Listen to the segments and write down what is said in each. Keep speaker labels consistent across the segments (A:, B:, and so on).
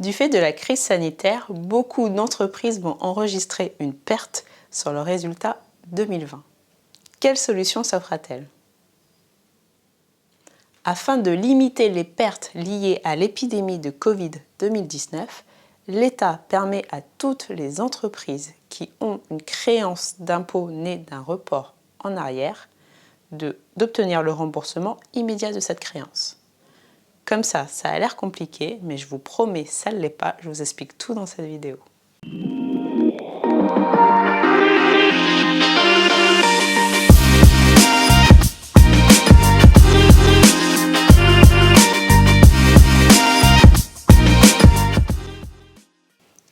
A: Du fait de la crise sanitaire, beaucoup d'entreprises vont enregistrer une perte sur leurs résultats 2020. Quelle solution s'offre-t-elle? Afin de limiter les pertes liées à l'épidémie de Covid-19, l'État permet à toutes les entreprises qui ont une créance d'impôt née d'un report en arrière d'obtenir le remboursement immédiat de cette créance. Comme ça a l'air compliqué, mais je vous promets, ça ne l'est pas, je vous explique tout dans cette vidéo.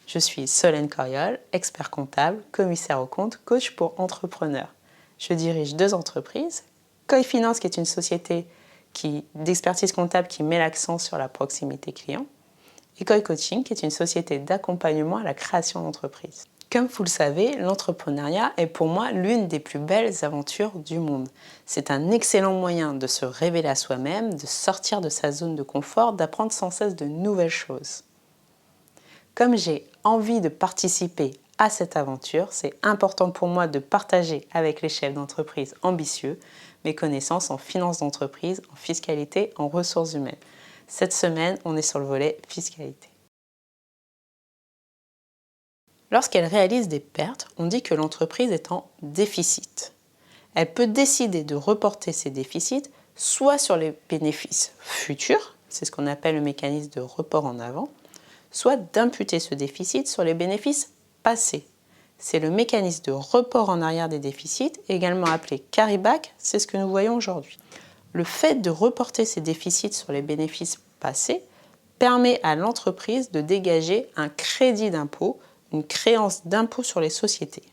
A: Je suis Solène Coriol, expert comptable, commissaire aux comptes, coach pour entrepreneurs. Je dirige 2 entreprises, Koi Finance qui est une société d'expertise comptable qui met l'accent sur la proximité client, et Koi Coaching qui est une société d'accompagnement à la création d'entreprises. Comme vous le savez, l'entrepreneuriat est pour moi l'une des plus belles aventures du monde. C'est un excellent moyen de se révéler à soi-même, de sortir de sa zone de confort, d'apprendre sans cesse de nouvelles choses. Comme j'ai envie de participer à cette aventure, c'est important pour moi de partager avec les chefs d'entreprise ambitieux mes connaissances en finance d'entreprise, en fiscalité, en ressources humaines. Cette semaine, on est sur le volet fiscalité. Lorsqu'elle réalise des pertes, on dit que l'entreprise est en déficit. Elle peut décider de reporter ses déficits soit sur les bénéfices futurs, c'est ce qu'on appelle le mécanisme de report en avant, soit d'imputer ce déficit sur les bénéfices passés. C'est le mécanisme de report en arrière des déficits, également appelé carry-back, c'est ce que nous voyons aujourd'hui. Le fait de reporter ces déficits sur les bénéfices passés permet à l'entreprise de dégager un crédit d'impôt, une créance d'impôt sur les sociétés.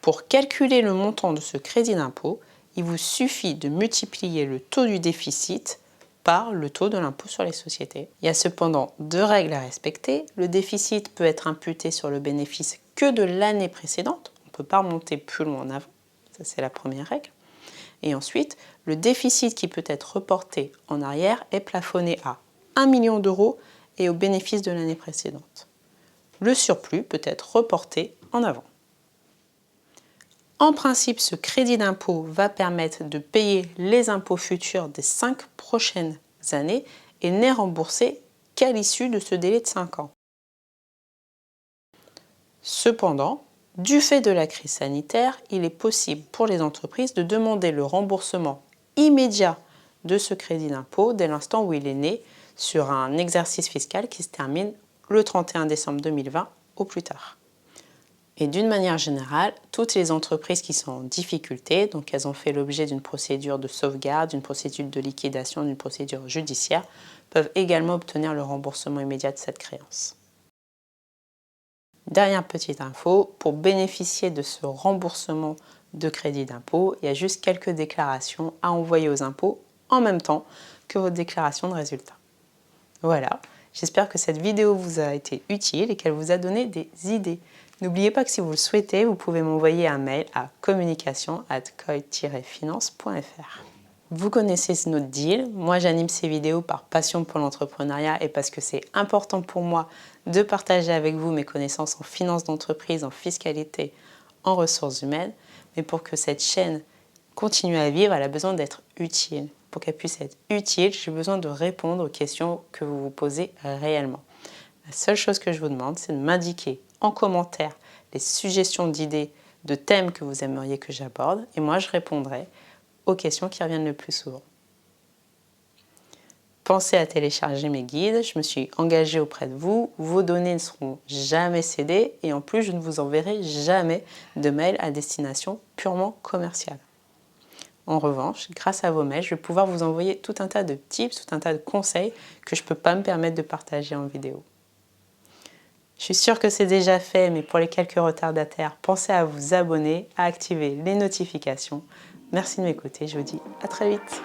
A: Pour calculer le montant de ce crédit d'impôt, il vous suffit de multiplier le taux du déficit par le taux de l'impôt sur les sociétés. Il y a cependant 2 règles à respecter. Le déficit peut être imputé sur le bénéfice que de l'année précédente. On ne peut pas remonter plus loin en avant. Ça, c'est la première règle. Et ensuite, le déficit qui peut être reporté en arrière est plafonné à 1 million d'euros et au bénéfice de l'année précédente. Le surplus peut être reporté en avant. En principe, ce crédit d'impôt va permettre de payer les impôts futurs des 5 prochaines années et n'est remboursé qu'à l'issue de ce délai de 5 ans. Cependant, du fait de la crise sanitaire, il est possible pour les entreprises de demander le remboursement immédiat de ce crédit d'impôt dès l'instant où il est né sur un exercice fiscal qui se termine le 31 décembre 2020 au plus tard. Et d'une manière générale, toutes les entreprises qui sont en difficulté, donc elles ont fait l'objet d'une procédure de sauvegarde, d'une procédure de liquidation, d'une procédure judiciaire, peuvent également obtenir le remboursement immédiat de cette créance. Dernière petite info, pour bénéficier de ce remboursement de crédit d'impôt, il y a juste quelques déclarations à envoyer aux impôts en même temps que votre déclaration de résultat. Voilà, j'espère que cette vidéo vous a été utile et qu'elle vous a donné des idées. N'oubliez pas que si vous le souhaitez, vous pouvez m'envoyer un mail à communication@koi-finance.fr. Vous connaissez notre deal, moi j'anime ces vidéos par passion pour l'entrepreneuriat et parce que c'est important pour moi de partager avec vous mes connaissances en finance d'entreprise, en fiscalité, en ressources humaines. Mais pour que cette chaîne continue à vivre, elle a besoin d'être utile. Pour qu'elle puisse être utile, j'ai besoin de répondre aux questions que vous vous posez réellement. La seule chose que je vous demande, c'est de m'indiquer en commentaire les suggestions d'idées, de thèmes que vous aimeriez que j'aborde et moi je répondrai aux questions qui reviennent le plus souvent. Pensez à télécharger mes guides, je me suis engagée auprès de vous, vos données ne seront jamais cédées et en plus je ne vous enverrai jamais de mail à destination purement commerciale. En revanche, grâce à vos mails, je vais pouvoir vous envoyer tout un tas de tips, tout un tas de conseils que je ne peux pas me permettre de partager en vidéo. Je suis sûre que c'est déjà fait, mais pour les quelques retardataires, pensez à vous abonner, à activer les notifications. Merci de m'écouter, je vous dis à très vite.